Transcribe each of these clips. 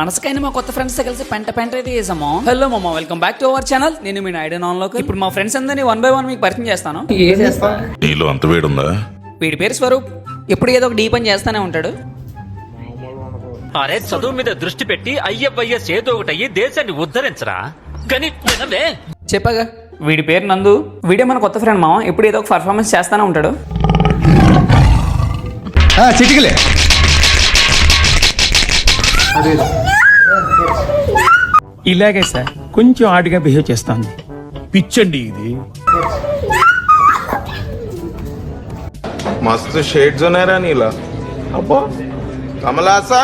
పనసకాయని మా కొత్త ఫ్రెండ్స్ తో కలిసి పెంట అయితే చేసాము. హలో మమ్మ, welcome back to our channel. నేను మీ ఐడెన్ ఆన్లోకి. ఇప్పుడు మా ఫ్రెండ్స్ అందరినీ 1 by 1 మీకు పరిచయం చేస్తాను. నీలో అంత వేడుందా? వీడి పేరు స్వరూప్. ఎప్పుడు ఏదో ఒక డీ పని చేస్తానే ఉంటాడు. అరే చదువు మీద దృష్టి పెట్టి IFIS ఏదో ఒకటి అయ్యి దేశాన్ని ఉద్ధరించరా. కానీ చెప్పగా. వీడి పేరు నందు. వీడే మన కొత్త ఫ్రెండ్ మామ. ఎప్పుడు ఏదో ఒక పర్ఫార్మెన్స్ చేస్తానే ఉంటాడు. చిటికలే ఇలాగే సార్, కొంచెం ఆడిగా బిహేవ్ చేస్తాను. పిచ్చండి ఇది. मस्त शेड जो नाही राणीला अप्पा कमला असा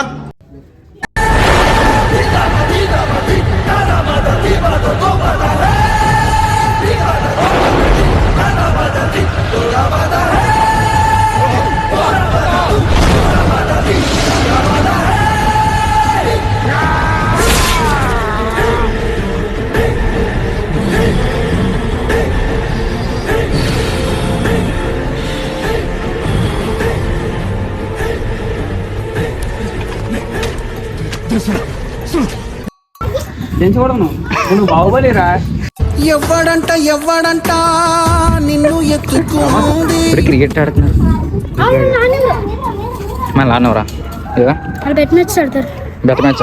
నువ్వు బాహుబలిరా. ఎవ్వడంట నిన్ను ఎత్తుకుంది. క్రికెట్ ఆడుతున్నారు. మళ్ళీ ఆడినవరా? బెట్ మ్యాచ్ ఆడతారు. బెట్ మ్యాచ్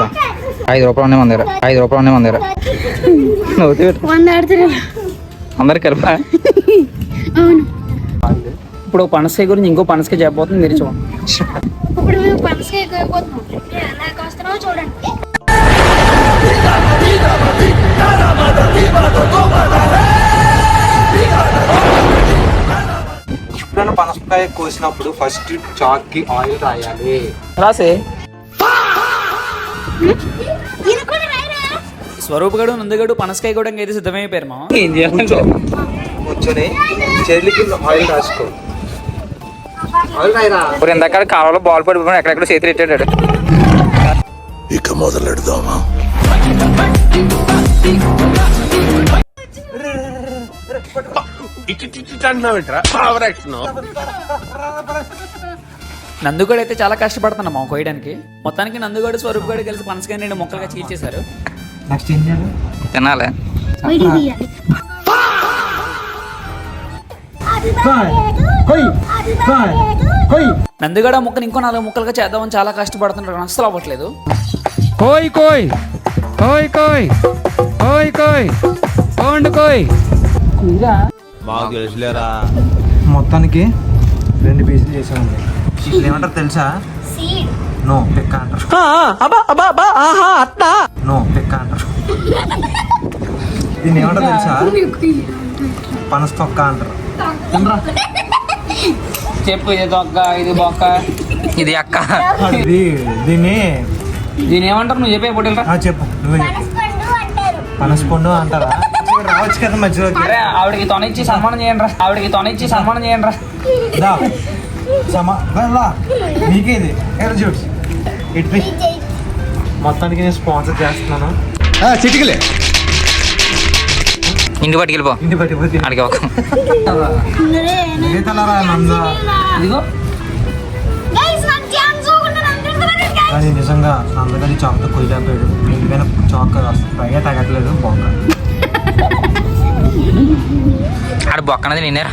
₹5 మన దగ్గర. ₹5 మన దగ్గర. అందరు కలిపా? అవును. ఇప్పుడు పనసకాయ గురించి ఇంకో పనసకాయ చెప్పబోతుంది, మీరు చూడండి. ఇప్పుడు మేము పనసకాయ కోయబోతున్నాం. నాకు వస్తున్నావు చూడండి. ఎప్పుడైనా పనసకాయ కోసినప్పుడు ఫస్ట్ చాక్ కి ఆయిల్ రాయాలి. రాసే. స్వరూప్ గడు, నందుగడు, పనసకాయ కూడా అయితే సిద్ధమైపోయారు మా. ఏం చేయాలంటే కూర్చొని చేతికి ఆయిల్ రాసుకో. ఆయిల్ రాయరా. ఇప్పుడు ఇందాక కాలంలో బాల్ పడిపోయి ఎక్కడెక్కడ చేతులు ఎట్టాడు. ఇక మొదలెడదామా? నందుగడు అయితే చాలా కష్టపడుతున్నా మా కోయడానికి. మొత్తానికి నందుగడు, స్వరూప్ గడు కలిసి పనసకాయ 2 ముక్కలుగా చీల్చేశారు. నెక్స్ట్ ఏం చేయాలి? తినాలి. నందుగడ ముక్కని ఇంకో 4 ముక్కలుగా చేద్దామని చాలా కష్టపడుతున్నారు. అస్సలు అవ్వట్లేదు. కోయ్ కోయ్ కోయ్ కోయ్ కోయ్ కోయ్ కోండు కోయ్. మొత్తానికి 2 పీసులు చేసామండి. ఇప్పుడు ఏమంటారు తెలుసా? నో పిక్క అంటారు. నో పిక్క అంటారు. దీన్ని ఏమంటారు తెలుసా? పనస తొక్క అంటారు. చెప్పు. ఇది తొక్క, ఇది బొక్క, ఇది అక్క. దీన్ని ఏమంటారు? నువ్వు చెప్పే పొట్టిల్రా. చెప్పు, నువ్వే చెప్పు. పనస పండు అంటారా? రావచ్చు కదా మధ్యలో. ఆవిడకి తొనిచ్చి సన్మానం చేయండి రా. నీకేది చూడు. ఇటు మొత్తానికి నేను స్పాన్సర్ చేస్తున్నాను. చిటికలే ఇంటి పట్టుకెళ్ళిపో. ఇంటి పట్టిపోతే అడిగి ఒక ఇదిగో. కానీ నిజంగా నందగడి చాక్తో కొయ్యలేకపోయాడు. ఎందుకైనా చాక్ ఫ్రైగా తగ్గట్లేదు. బొక్క ఆడ బొక్కనది నిన్నేరా.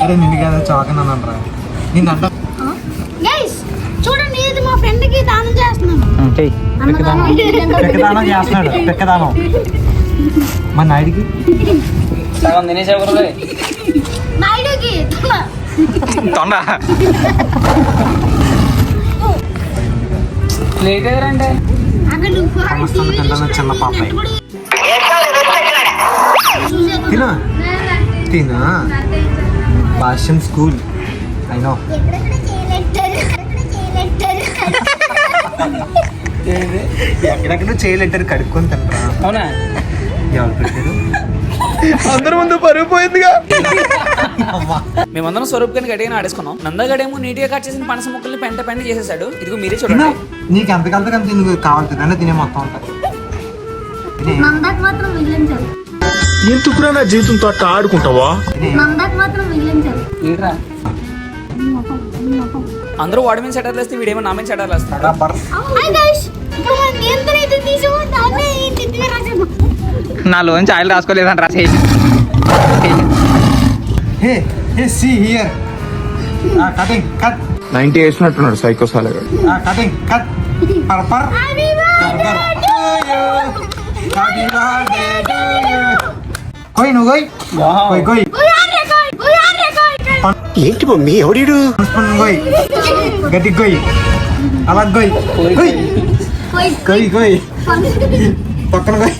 అరే నిన్ను కదా చాక్ అని అంటారా? నిన్నంట చూడండి, ఇది మా ఫ్రెండ్ కి దానం చేస్తున్నాను. పెక్కదానం చేస్తున్నాడు. పెక్కదానం మా నాయుడికి సగం తినేసావు కదా. నాయుడుకి తొండ లేట్ అయ్యారంటే చిన్న పాప తినా తినా. భాష్యం స్కూల్ అయినా ఎక్కడెక్కడ చేయలేంటారు. కడుక్కొని తింటారా? అవునా? ఎవరు పెట్టారు? అందరి ముందు పరుగు పోయిందిగా. మేమందరం స్వరూప్ గారిని గట్టిగా ఆడేసుకున్నాం. నందగడేమో నీట్గా కట్ చేసిన పనస ముక్కల్ని పెంట చేసేసాడు. ఇదిగో మీరే చూడండి. నీకు ఎంతకంతకంత నువ్వు కావాలి తినే మొత్తం ఉంటుంది. మాత్రం ఎందుకురా నా జీవితంతో అట్లా ఆడుకుంటావా? మందాకు మాత్రం మిగిలించాలి ఏంట్రా అందరూ వాడి మీద సెటర్లు వేస్తే వీడేమో నా మీద సెటర్లు వేస్తాడు. హాయ్ గైస్ ఇప్పుడు మనం నియంత్రణ అయితే తీసాము దాన్ని తిట్టిగా రాసేద్దాం నా లోన్ చాయలు రాసుకోలేదని రాసేసి hey hey see here cutting cut 90 వేసినట్టున్నాడు సైకో సాలగా. కటింగ్ కట్ పర్ పర్ హ్యాపీ కోయ్ నువ్వు కోయ్ కోయ్ ఏంటి మమ్మీ ఎవడీడు కోయ్ గట్టి కోయ్ అలా కోయ్ కోయ్ కోయ్ కోయ్ పక్కన కోయ్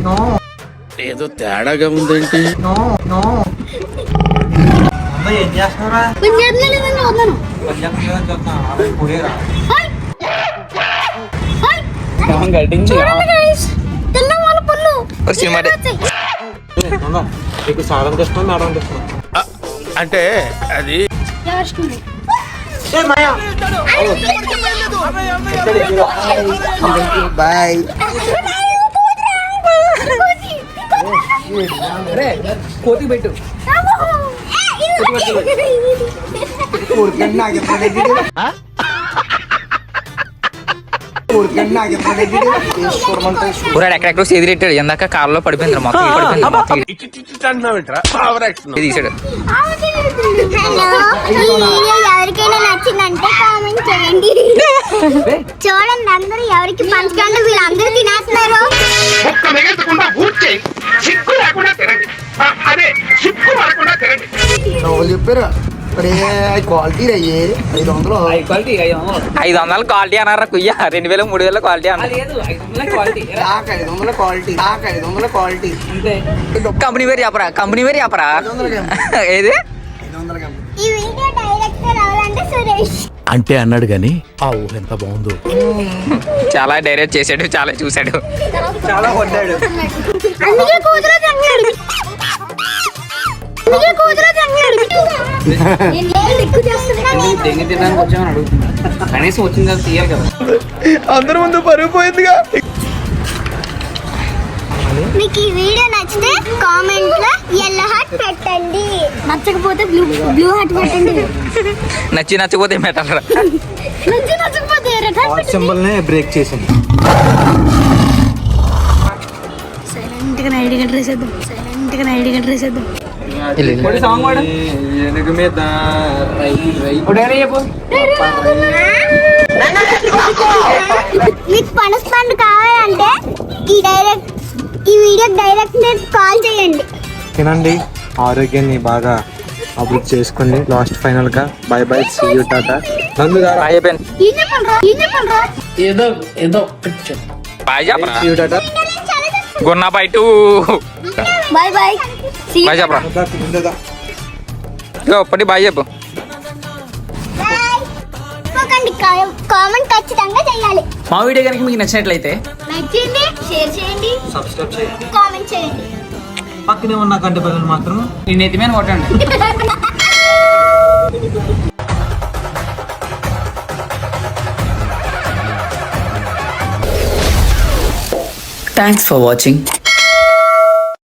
నో ఏదో తేడాగా ఉందేంటి? నో నో ఏం చేస్తున్నారా వదలను చూడండి గైస్ తిన్న వాళ్ళ పళ్ళు మీకు సాధన తెస్తున్నా మేడం తెస్తున్నా అంటే అది బాయ్ కోతి పెట్టు ఊరికండి నాకు ఎప్పుడు ఎక్కడెక్కడో సేదిరెట్టాడు ఇందాక కారులో పడిపోయింది మొత్తం ఇది తీసాడు. హలో ఈ వీడియో ఎవరికైనా నచ్చిందంటే కామెంట్ చేయండి చూడండి అందరూ ఎవరికి పంచకండి వీళ్ళందరూ తినేస్తున్నారు నవ్వులు చెప్పారు అరే క్వాలిటీ అయ్యే 500 500 క్వాలిటీ అన్నారా కుయ్య 2000 3000 క్వాలిటీ అన్నారు. నాకు 500 క్వాలిటీ నాకు 500 క్వాలిటీ కంపెనీ పేరు చెప్పరా ఏది ఈ వీడియో డైరెక్టర్ ఎవరంటే సురేష్ అంటే అన్నాడు గాని ఆ ఊహ ఎంత బాగుందో. చాలా డైరెక్ట్ చేశాడు, చాలా చూశాడు. చాలా కొట్టాడు. అందుకే కూతురు తన్నాడు దెంగి తినడానికి వచ్చామని అడుగుతున్నా. కనీసం వచ్చింది కదా తీయాలి కదా. అందరి ముందు పరుగు పోయిందిగా. మీకు ఈ వీడియో నచ్చితే కామెంట్ లో yellow హార్ట్ పెట్టండి నచ్చకపోతే బ్లూ హార్ట్ పెట్టండి నచ్చకపోతే పెట్టాలరా. నచ్చకపోతే రెడ్ హార్ట్ పెట్టండి సింబల్ నే బ్రేక్ చేసింది. సైలెంట్ గా ఐడి గంట రేసేద్దాం సాంగ్ వాడు ఏనుగు మీద చెప్పు. మీకు పనస్పండ్ కావాలంటే ఈ వీడియో డైరెక్టర్ కాల్ చేయండి తినండి, ఆరోగ్యాన్ని బాగా అభివృద్ధి చేసుకోండి. లాస్ట్ ఫైనల్ గా బై బై, సీ యూ, టాటా. అయిపోయింది. బాయ్ చెప్పరా. సీ యూ, టాటా. గున్నా బై టూ. బాయ్ బాయ్ బాయ్ చెప్పరా. ఇప్పటి బాయ్ చెప్పు. కామెంట్ ఖచ్చితంగా చేయాలి మా వీడియో కనుక మీకు నచ్చినట్లయితే లైక్ చేయండి, షేర్ చేయండి, సబ్స్క్రైబ్ చేయండి. కామెంట్ చేయండి. పక్కనే ఉన్న గంట బదులు మాత్రం నేను ఎత్తిమేన కొట్టండి. Thanks for watching.